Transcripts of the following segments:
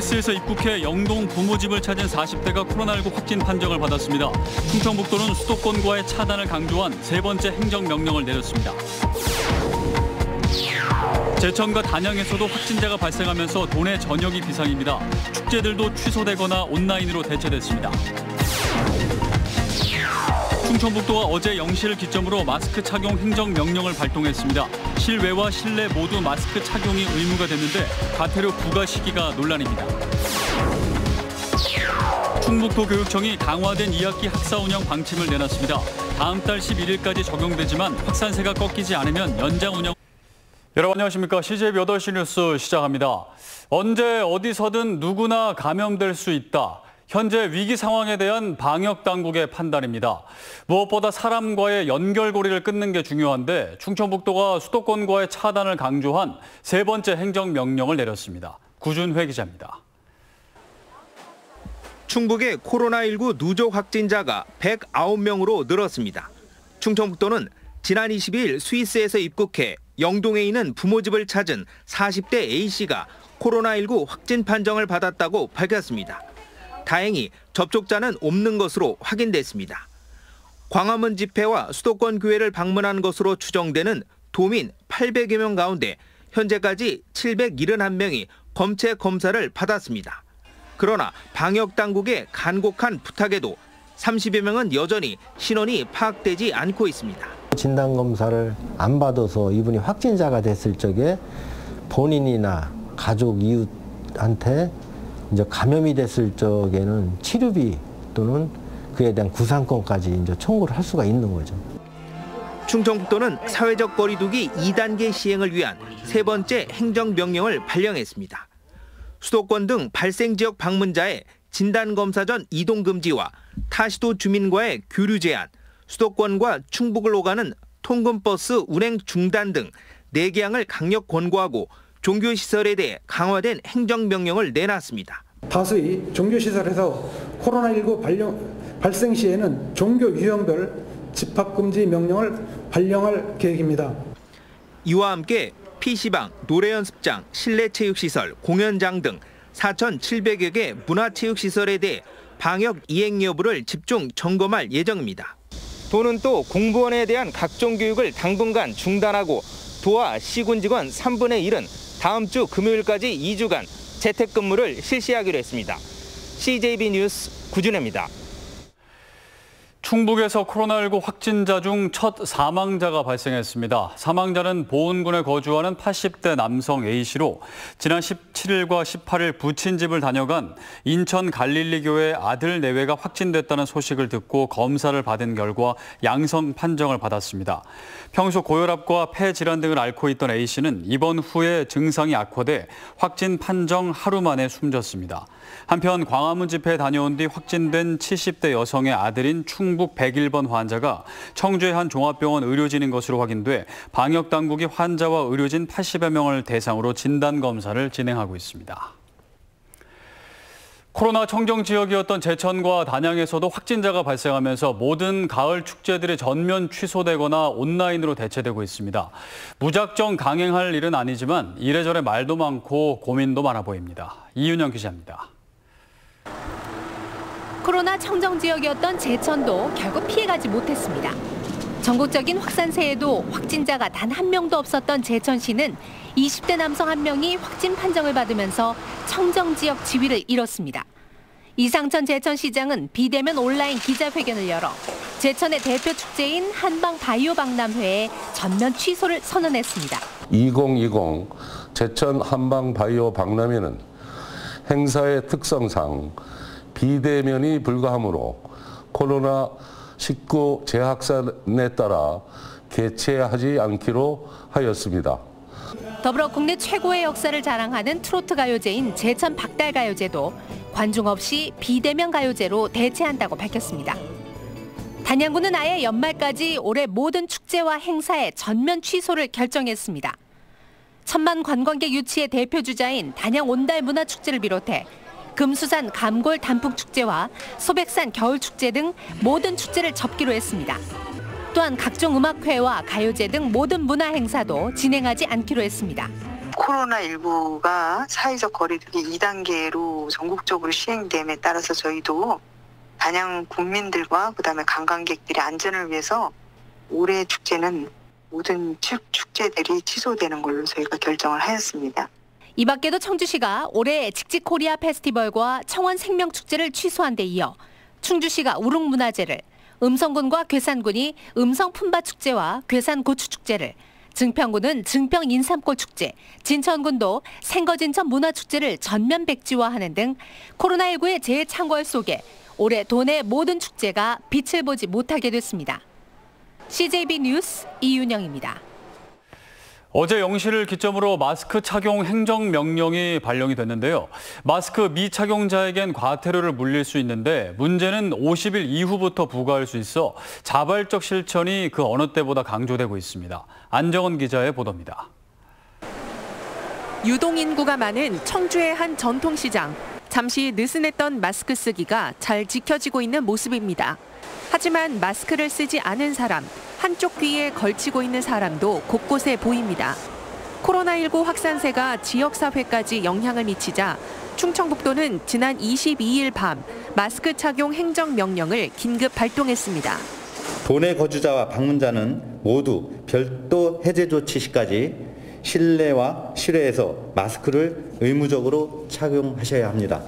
스위스에서 입국해 영동 부모집을 찾은 40대가 코로나19 확진 판정을 받았습니다. 충청북도는 수도권과의 차단을 강조한 세 번째 행정명령을 내렸습니다. 제천과 단양에서도 확진자가 발생하면서 도내 전역이 비상입니다. 축제들도 취소되거나 온라인으로 대체됐습니다. 충청북도가 어제 0시를 기점으로 마스크 착용 행정명령을 발동했습니다. 실외와 실내 모두 마스크 착용이 의무가 됐는데 과태료 부과 시기가 논란입니다. 충북도 교육청이 강화된 2학기 학사 운영 방침을 내놨습니다. 다음 달 11일까지 적용되지만 확산세가 꺾이지 않으면 연장 운영. 여러분 안녕하십니까? CJB 8시 뉴스 시작합니다. 언제 어디서든 누구나 감염될 수 있다. 현재 위기 상황에 대한 방역 당국의 판단입니다. 무엇보다 사람과의 연결고리를 끊는 게 중요한데 충청북도가 수도권과의 차단을 강조한 세 번째 행정명령을 내렸습니다. 구준회 기자입니다. 충북의 코로나19 누적 확진자가 109명으로 늘었습니다. 충청북도는 지난 22일 스위스에서 입국해 영동에 있는 부모집을 찾은 40대 A씨가 코로나19 확진 판정을 받았다고 밝혔습니다. 다행히 접촉자는 없는 것으로 확인됐습니다. 광화문 집회와 수도권 교회를 방문한 것으로 추정되는 도민 800여 명 가운데 현재까지 771명이 검체 검사를 받았습니다. 그러나 방역당국의 간곡한 부탁에도 30여 명은 여전히 신원이 파악되지 않고 있습니다. 진단검사를 안 받아서 이분이 확진자가 됐을 적에 본인이나 가족, 이웃한테 이제 감염이 됐을 적에는 치료비 또는 그에 대한 구상권까지 이제 청구를 할 수가 있는 거죠. 충청북도는 사회적 거리두기 2단계 시행을 위한 세 번째 행정명령을 발령했습니다. 수도권 등 발생 지역 방문자의 진단검사 전 이동 금지와 타시도 주민과의 교류 제한, 수도권과 충북을 오가는 통근버스 운행 중단 등 4개항을 강력 권고하고 종교시설에 대해 강화된 행정명령을 내놨습니다. 다수의 종교시설에서 코로나19 발생 시에는 종교 유형별 집합금지 명령을 발령할 계획입니다. 이와 함께 PC방, 노래연습장, 실내체육시설, 공연장 등 4,700여 개 문화체육시설에 대해 방역 이행 여부를 집중 점검할 예정입니다. 도는 또 공무원에 대한 각종 교육을 당분간 중단하고 도와 시군 직원 3분의 1은 다음 주 금요일까지 2주간 재택근무를 실시하기로 했습니다. CJB 뉴스 구준혜입니다. 충북에서 코로나19 확진자 중 첫 사망자가 발생했습니다. 사망자는 보은군에 거주하는 80대 남성 A씨로 지난 17일과 18일 부친 집을 다녀간 인천 갈릴리교회 아들 내외가 확진됐다는 소식을 듣고 검사를 받은 결과 양성 판정을 받았습니다. 평소 고혈압과 폐 질환 등을 앓고 있던 A씨는 입원 후에 증상이 악화돼 확진 판정 하루 만에 숨졌습니다. 한편 광화문 집회에 다녀온 뒤 확진된 70대 여성의 아들인 충북 101번 환자가 청주의 한 종합병원 의료진인 것으로 확인돼 방역당국이 환자와 의료진 80여 명을 대상으로 진단검사를 진행하고 있습니다. 코로나 청정 지역이었던 제천과 단양에서도 확진자가 발생하면서 모든 가을 축제들이 전면 취소되거나 온라인으로 대체되고 있습니다. 무작정 강행할 일은 아니지만 이래저래 말도 많고 고민도 많아 보입니다. 이윤영 기자입니다. 코로나 청정 지역이었던 제천도 결국 피해가지 못했습니다. 전국적인 확산세에도 확진자가 단 한 명도 없었던 제천시는 20대 남성 한 명이 확진 판정을 받으면서 청정 지역 지위를 잃었습니다. 이상천 제천시장은 비대면 온라인 기자회견을 열어 제천의 대표 축제인 한방바이오박람회의 전면 취소를 선언했습니다. 2020 제천 한방바이오박람회는 행사의 특성상 비대면이 불가하므로 코로나19 재확산에 따라 개최하지 않기로 하였습니다. 더불어 국내 최고의 역사를 자랑하는 트로트 가요제인 제천 박달가요제도 관중 없이 비대면 가요제로 대체한다고 밝혔습니다. 단양구는 아예 연말까지 올해 모든 축제와 행사의 전면 취소를 결정했습니다. 천만 관광객 유치의 대표주자인 단양 온달 문화축제를 비롯해 금수산 감골 단풍축제와 소백산 겨울축제 등 모든 축제를 접기로 했습니다. 또한 각종 음악회와 가요제 등 모든 문화 행사도 진행하지 않기로 했습니다. 코로나19가 사회적 거리두기 2단계로 전국적으로 시행됨에 따라서 저희도 단양 국민들과 그다음에 관광객들의 안전을 위해서 올해 축제는 모든 축제들이 취소되는 걸로 저희가 결정을 하였습니다. 이 밖에도 청주시가 올해 직직코리아 페스티벌과 청원 생명축제를 취소한 데 이어 충주시가 우릉문화제를, 음성군과 괴산군이 음성품바축제와 괴산고추축제를, 증평군은 증평인삼골축제, 진천군도 생거진천 문화축제를 전면 백지화하는 등 코로나19의 재창궐 속에 올해 도내 모든 축제가 빛을 보지 못하게 됐습니다. CJB 뉴스 이윤영입니다. 어제 0시를 기점으로 마스크 착용 행정명령이 발령이 됐는데요. 마스크 미착용자에겐 과태료를 물릴 수 있는데 문제는 50일 이후부터 부과할 수 있어 자발적 실천이 그 어느 때보다 강조되고 있습니다. 안정원 기자의 보도입니다. 유동인구가 많은 청주의 한 전통시장. 잠시 느슨했던 마스크 쓰기가 잘 지켜지고 있는 모습입니다. 하지만 마스크를 쓰지 않은 사람, 한쪽 귀에 걸치고 있는 사람도 곳곳에 보입니다. 코로나19 확산세가 지역사회까지 영향을 미치자 충청북도는 지난 22일 밤 마스크 착용 행정명령을 긴급 발동했습니다. 도내 거주자와 방문자는 모두 별도 해제 조치 시까지 실내와 실외에서 마스크를 의무적으로 착용하셔야 합니다.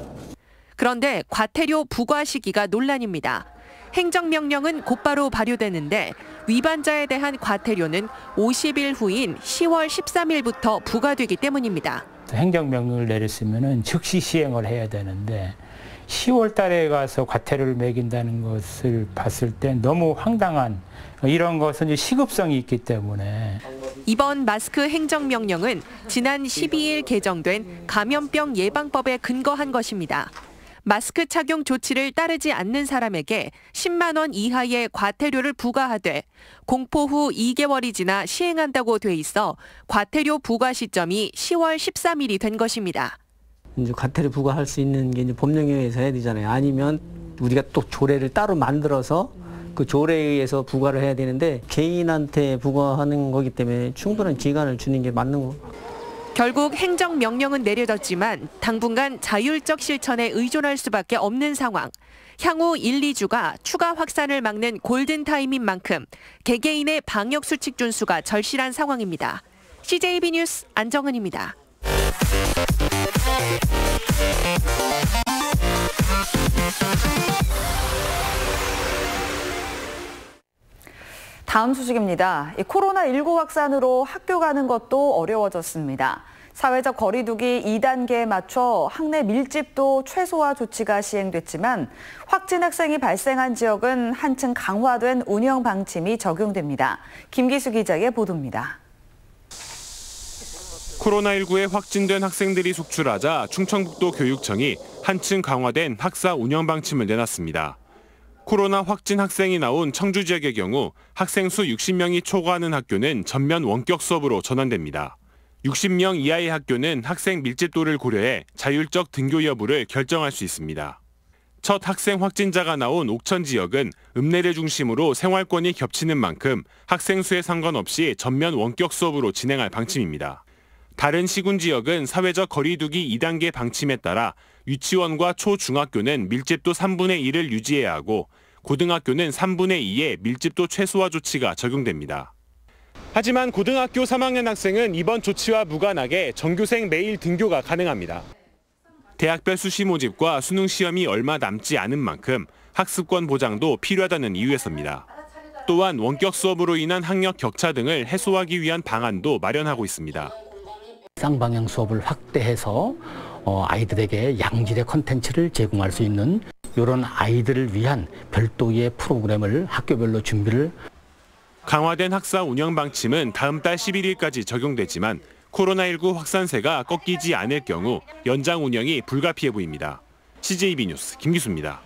그런데 과태료 부과 시기가 논란입니다. 행정명령은 곧바로 발효되는데 위반자에 대한 과태료는 50일 후인 10월 13일부터 부과되기 때문입니다. 행정명령을 내렸으면 즉시 시행을 해야 되는데 10월 달에 가서 과태료를 매긴다는 것을 봤을 때 너무 황당한, 이런 것은 시급성이 있기 때문에. 이번 마스크 행정명령은 지난 12일 개정된 감염병 예방법에 근거한 것입니다. 마스크 착용 조치를 따르지 않는 사람에게 10만 원 이하의 과태료를 부과하되 공포 후 2개월이 지나 시행한다고 돼 있어 과태료 부과 시점이 10월 13일이 된 것입니다. 이제 과태료 부과할 수 있는 게 이제 법령에 의해서 해야 되잖아요. 아니면 우리가 또 조례를 따로 만들어서 그 조례에 의해서 부과를 해야 되는데 개인한테 부과하는 거기 때문에 충분한 기간을 주는 게 맞는 거. 결국 행정명령은 내려졌지만 당분간 자율적 실천에 의존할 수밖에 없는 상황. 향후 1, 2주가 추가 확산을 막는 골든타임인 만큼 개개인의 방역수칙 준수가 절실한 상황입니다. CJB 뉴스 안정은입니다. 다음 소식입니다. 코로나19 확산으로 학교 가는 것도 어려워졌습니다. 사회적 거리두기 2단계에 맞춰 학내 밀집도 최소화 조치가 시행됐지만 확진 학생이 발생한 지역은 한층 강화된 운영 방침이 적용됩니다. 김기수 기자의 보도입니다. 코로나19에 확진된 학생들이 속출하자 충청북도 교육청이 한층 강화된 학사 운영 방침을 내놨습니다. 코로나 확진 학생이 나온 청주 지역의 경우 학생 수 60명이 초과하는 학교는 전면 원격 수업으로 전환됩니다. 60명 이하의 학교는 학생 밀집도를 고려해 자율적 등교 여부를 결정할 수 있습니다. 첫 학생 확진자가 나온 옥천 지역은 읍내를 중심으로 생활권이 겹치는 만큼 학생 수에 상관없이 전면 원격 수업으로 진행할 방침입니다. 다른 시군 지역은 사회적 거리두기 2단계 방침에 따라 유치원과 초중학교는 밀집도 3분의 1을 유지해야 하고 고등학교는 3분의 2의 밀집도 최소화 조치가 적용됩니다. 하지만 고등학교 3학년 학생은 이번 조치와 무관하게 전교생 매일 등교가 가능합니다. 대학별 수시 모집과 수능 시험이 얼마 남지 않은 만큼 학습권 보장도 필요하다는 이유에서입니다. 또한 원격 수업으로 인한 학력 격차 등을 해소하기 위한 방안도 마련하고 있습니다. 쌍방향 수업을 확대해서 아이들에게 양질의 콘텐츠를 제공할 수 있는 이런 아이들을 위한 별도의 프로그램을 학교별로 준비를. 강화된 학사 운영 방침은 다음 달 11일까지 적용되지만 코로나19 확산세가 꺾이지 않을 경우 연장 운영이 불가피해 보입니다. CJB 뉴스 김기수입니다.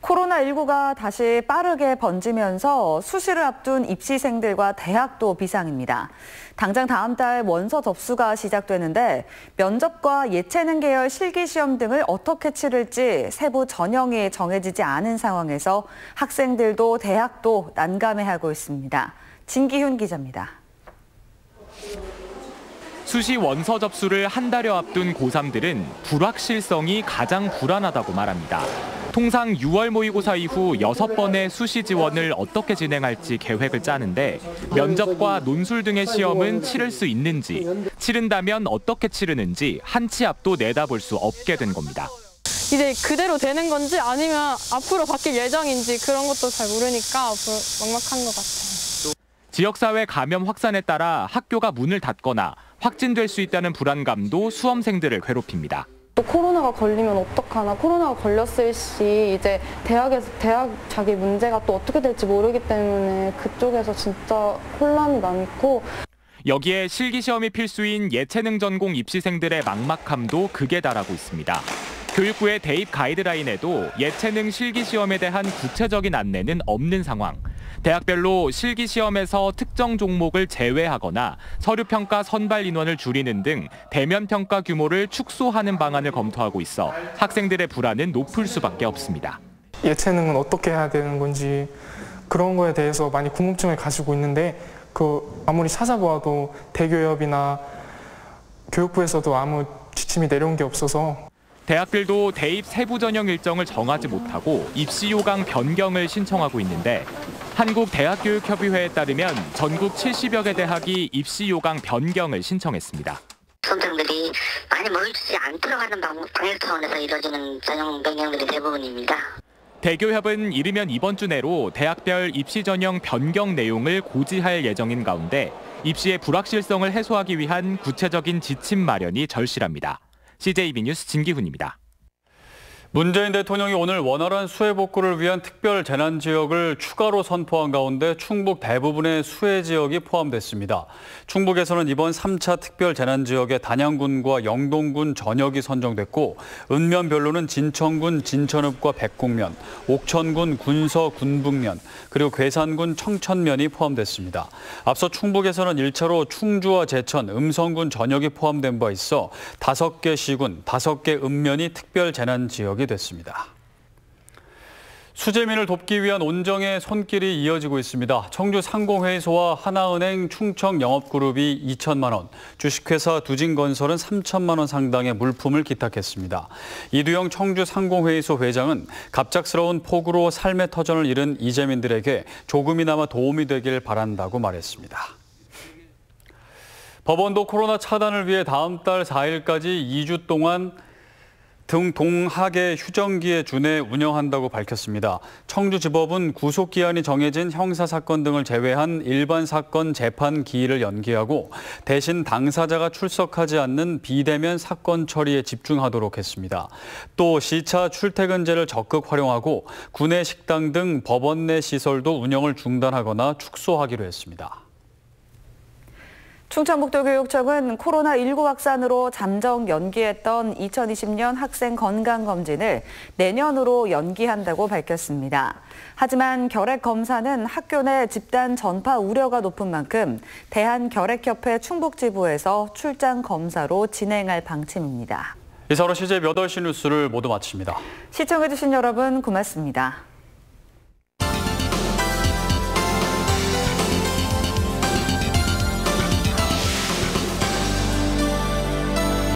코로나19가 다시 빠르게 번지면서 수시를 앞둔 입시생들과 대학도 비상입니다. 당장 다음 달 원서 접수가 시작되는데 면접과 예체능 계열 실기시험 등을 어떻게 치를지 세부 전형이 정해지지 않은 상황에서 학생들도 대학도 난감해하고 있습니다. 진기훈 기자입니다. 수시 원서 접수를 한 달여 앞둔 고3들은 불확실성이 가장 불안하다고 말합니다. 통상 6월 모의고사 이후 6번의 수시 지원을 어떻게 진행할지 계획을 짜는데 면접과 논술 등의 시험은 치를 수 있는지, 치른다면 어떻게 치르는지 한 치 앞도 내다볼 수 없게 된 겁니다. 이제 그대로 되는 건지 아니면 앞으로 바뀔 예정인지 그런 것도 잘 모르니까 막막한 것 같아요. 지역사회 감염 확산에 따라 학교가 문을 닫거나 확진될 수 있다는 불안감도 수험생들을 괴롭힙니다. 또 코로나가 걸리면 어떡하나, 코로나가 걸렸을 시 이제 대학 자기 문제가 또 어떻게 될지 모르기 때문에 그쪽에서 진짜 혼란이 많고. 여기에 실기시험이 필수인 예체능 전공 입시생들의 막막함도 극에 달하고 있습니다. 교육부의 대입 가이드라인에도 예체능 실기시험에 대한 구체적인 안내는 없는 상황. 대학별로 실기시험에서 특정 종목을 제외하거나 서류평가 선발 인원을 줄이는 등 대면평가 규모를 축소하는 방안을 검토하고 있어 학생들의 불안은 높을 수밖에 없습니다. 예체능은 어떻게 해야 되는 건지 그런 거에 대해서 많이 궁금증을 가지고 있는데 아무리 찾아보아도 대교협이나 교육부에서도 아무 지침이 내려온 게 없어서 대학들도 대입 세부 전형 일정을 정하지 못하고 입시 요강 변경을 신청하고 있는데 한국대학교육협의회에 따르면 전국 70여 개 대학이 입시 요강 변경을 신청했습니다. 수험생들이 많이 모이지 않도록 하는 방역 차원에서 이루어지는 전형 변경들이 대부분입니다. 대교협은 이르면 이번 주 내로 대학별 입시 전형 변경 내용을 고지할 예정인 가운데 입시의 불확실성을 해소하기 위한 구체적인 지침 마련이 절실합니다. CJB 뉴스 진기훈입니다. 문재인 대통령이 오늘 원활한 수해 복구를 위한 특별 재난 지역을 추가로 선포한 가운데 충북 대부분의 수해 지역이 포함됐습니다. 충북에서는 이번 3차 특별 재난 지역에 단양군과 영동군 전역이 선정됐고 읍면별로는 진천군 진천읍과 백곡면, 옥천군 군서 군북면, 그리고 괴산군 청천면이 포함됐습니다. 앞서 충북에서는 1차로 충주와 제천, 음성군 전역이 포함된 바 있어 5개 시군, 5개 읍면이 특별 재난 지역이 됐습니다. 수재민을 돕기 위한 온정의 손길이 이어지고 있습니다. 청주 상공회의소와 하나은행 충청영업그룹이 2천만 원, 주식회사 두진건설은 3천만 원 상당의 물품을 기탁했습니다. 이두영 청주 상공회의소 회장은 갑작스러운 폭우로 삶의 터전을 잃은 이재민들에게 조금이나마 도움이 되길 바란다고 말했습니다. 법원도 코로나 차단을 위해 다음 달 4일까지 2주 동안 동학의 휴정기에 준해 운영한다고 밝혔습니다. 청주지법은 구속기한이 정해진 형사사건 등을 제외한 일반 사건 재판 기일을 연기하고 대신 당사자가 출석하지 않는 비대면 사건 처리에 집중하도록 했습니다. 또 시차 출퇴근제를 적극 활용하고 구내 식당 등 법원 내 시설도 운영을 중단하거나 축소하기로 했습니다. 충청북도교육청은 코로나19 확산으로 잠정 연기했던 2020년 학생 건강검진을 내년으로 연기한다고 밝혔습니다. 하지만 결핵검사는 학교 내 집단 전파 우려가 높은 만큼 대한결핵협회 충북지부에서 출장 검사로 진행할 방침입니다. 이상으로 CJ 8시 뉴스를 모두 마칩니다. 시청해주신 여러분 고맙습니다.